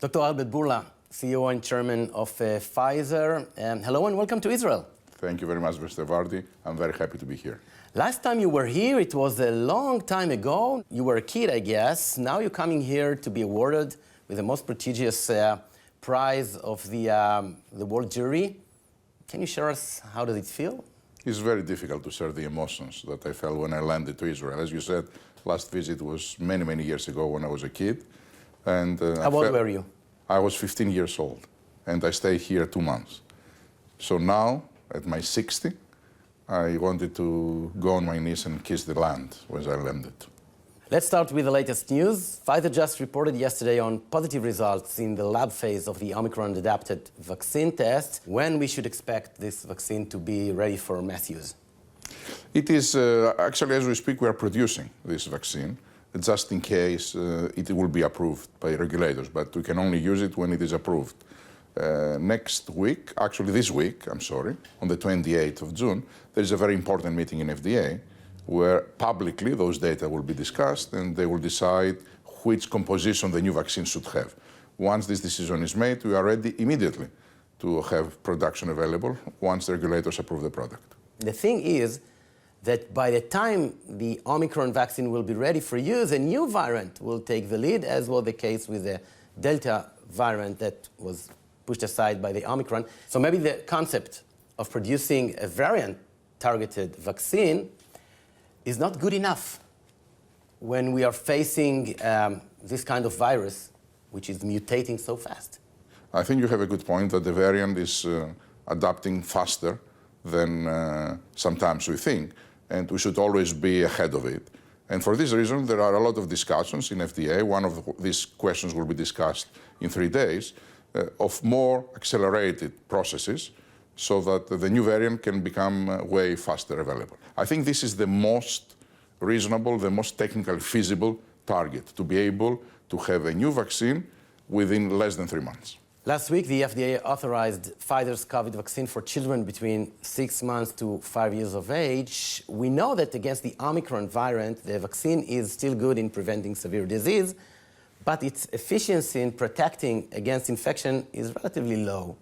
Dr. Albert Bורlא, CEO and Chairman of Pfizer. Hello and welcome to Israel. Thank you very much, Mr. వర్디. I'm very happy to be here. Last time you were here, it was a long time ago. You were a kid, I guess. Now you're coming here to be awarded with the most prestigious prize of the world jury. Can you share us how does it feel? It's very difficult to share the emotions that I felt when I landed to Israel. As you said, last visit was many, many years ago when I was a kid. And how old were you? I was 15 years old, and I stayed here 2 months. So now, at my 60, I wanted to go on my knees and kiss the land when I landed. Let's start with the latest news. Pfizer just reported yesterday on positive results in the lab phase of the Omicron-adapted vaccine test. When we should expect this vaccine to be ready for mass use? It is, actually, as we speak, we are producing this vaccine, just in case it will be approved by regulators, but we can only use it when it is approved. Next week, actually this week, I'm sorry, on the 28th of June, there is a very important meeting in FDA where publicly those data will be discussed and they will decide which composition the new vaccine should have. Once this decision is made, we are ready immediately to have production available once the regulators approve the product. The thing is that by the time the Omicron vaccine will be ready for use, a new variant will take the lead, as was the case with the Delta variant that was pushed aside by the Omicron. So maybe the concept of producing a variant-targeted vaccine is not good enough when we are facing this kind of virus, which is mutating so fast. I think you have a good point that the variant is adapting faster than sometimes we think, and we should always be ahead of it. And for this reason, there are a lot of discussions in FDA. One of these questions will be discussed in 3 days of more accelerated processes so that the new variant can become way faster available. I think this is the most reasonable, the most technically feasible target, to be able to have a new vaccine within less than 3 months. Last week, the FDA authorized Pfizer's COVID vaccine for children between 6 months to 5 years of age. We know that against the Omicron variant, the vaccine is still good in preventing severe disease, but its efficiency in protecting against infection is relatively low.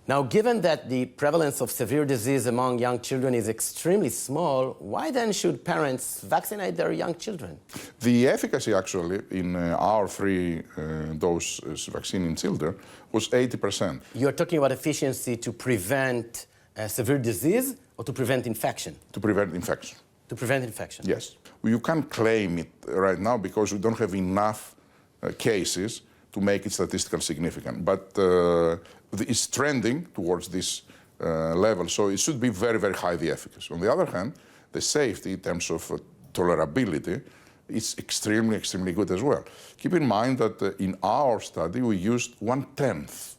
Now, given that the prevalence of severe disease among young children is extremely small, why then should parents vaccinate their young children? The efficacy, actually, in our 3-dose vaccine in children was 80%. You're talking about efficiency to prevent severe disease or to prevent infection? To prevent infection. To prevent infection? Yes. You can't claim it right now because we don't have enough cases to make it statistically significant. But it's trending towards this level, so it should be very, very high, the efficacy. On the other hand, the safety in terms of tolerability is extremely, extremely good as well. Keep in mind that in our study, we used 1/10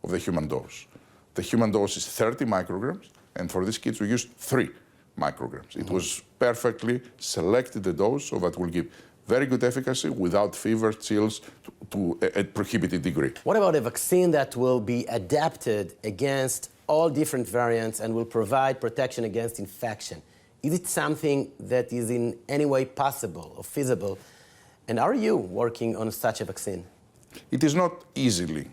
of the human dose. The human dose is 30 micrograms, and for these kids, we used 3 micrograms. It was perfectly selected the dose, so that will give very good efficacy without fever, chills, to a prohibited degree. What about a vaccine that will be adapted against all different variants and will provide protection against infection? Is it something that is in any way possible or feasible? And are you working on such a vaccine? It is not easy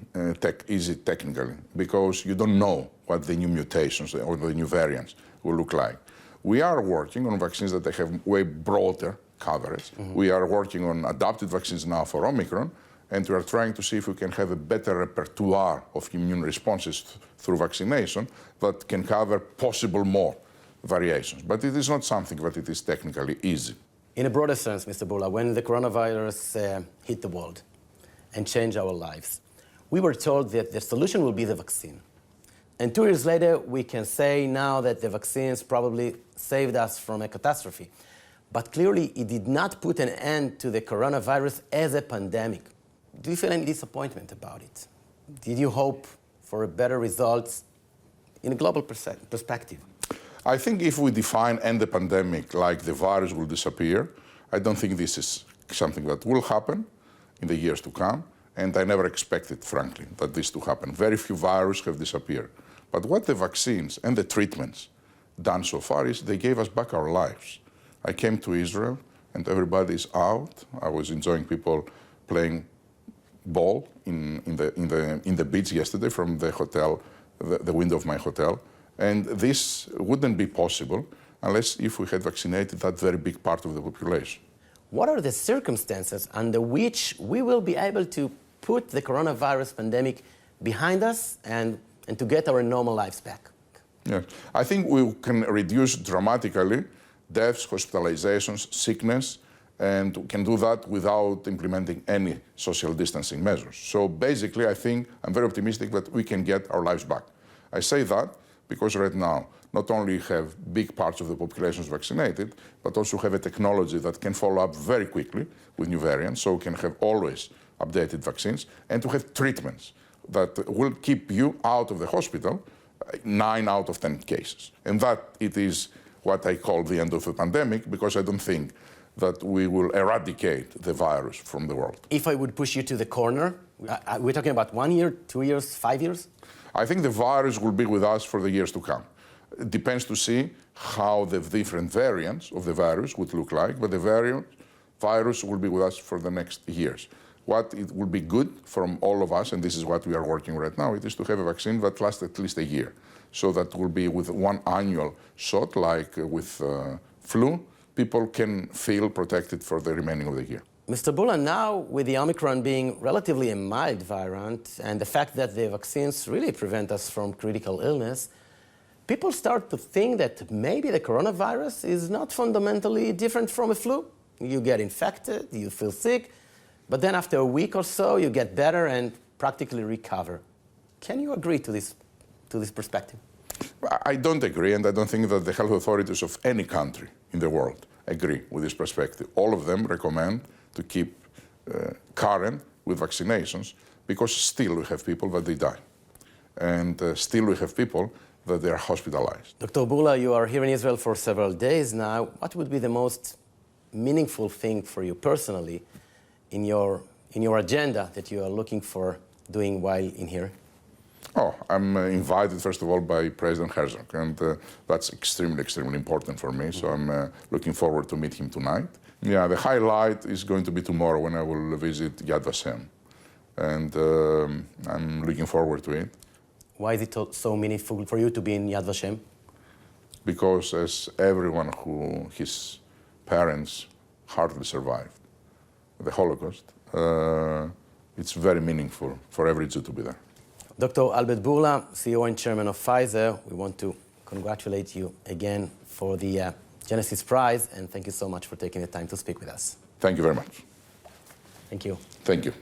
technically because you don't know what the new mutations or the new variants will look like. We are working on vaccines that have way broader coverage. We are working on adapted vaccines now for Omicron, and we are trying to see if we can have a better repertoire of immune responses through vaccination that can cover possible more variations. But it is not something that it is technically easy. In a broader sense, Mr. Bורlא, when the coronavirus hit the world and changed our lives, we were told that the solution will be the vaccine. And 2 years later, we can say now that the vaccines probably saved us from a catastrophe. But clearly, it did not put an end to the coronavirus as a pandemic. Do you feel any disappointment about it? Did you hope for better results in a global perspective? I think if we define end the pandemic like the virus will disappear, I don't think this is something that will happen in the years to come. And I never expected, frankly, that this to happen. Very few viruses have disappeared. But what the vaccines and the treatments done so far is they gave us back our lives. I came to Israel and everybody is out. I was enjoying people playing ball in the beach yesterday from the hotel, the window of my hotel. And this wouldn't be possible unless if we had vaccinated that very big part of the population. What are the circumstances under which we will be able to put the coronavirus pandemic behind us and to get our normal lives back? Yeah. I think we can reduce dramatically deaths, hospitalizations, sickness, and we can do that without implementing any social distancing measures. So basically, I think I'm very optimistic that we can get our lives back. I say that because right now, not only have big parts of the population vaccinated, but also have a technology that can follow up very quickly with new variants, so we can have always updated vaccines, and to have treatments that will keep you out of the hospital 9 out of 10 cases. And that it is what I call the end of the pandemic, because I don't think that we will eradicate the virus from the world. If I would push you to the corner, we're talking about 1 year, 2 years, 5 years? I think the virus will be with us for the years to come. It depends to see how the different variants of the virus would look like, but the virus will be with us for the next years. What it will be good from all of us, and this is what we are working right now, it is to have a vaccine that lasts at least a year. So that will be with one annual shot, like with flu, people can feel protected for the remaining of the year. Mr. Bורלא, now with the Omicron being relatively a mild variant and the fact that the vaccines really prevent us from critical illness, people start to think that maybe the coronavirus is not fundamentally different from a flu. You get infected, you feel sick, but then after a week or so, you get better and practically recover. Can you agree to this perspective? I don't agree, and I don't think that the health authorities of any country in the world agree with this perspective. All of them recommend to keep current with vaccinations, because still we have people that they die. And still we have people that they are hospitalized. Dr. Bורלא, you are here in Israel for several days now. What would be the most meaningful thing for you personally in your agenda that you are looking for doing while in here? Oh, I'm invited, first of all, by President Herzog, and that's extremely, extremely important for me, so I'm looking forward to meet him tonight. Yeah, the highlight is going to be tomorrow when I will visit Yad Vashem, and I'm looking forward to it. Why is it so meaningful for you to be in Yad Vashem? Because as everyone who his parents hardly survived the Holocaust, it's very meaningful for every Jew to be there. Dr. Albert Bורלא, CEO and Chairman of Pfizer, we want to congratulate you again for the Genesis Prize, and thank you so much for taking the time to speak with us. Thank you very much. Thank you. Thank you.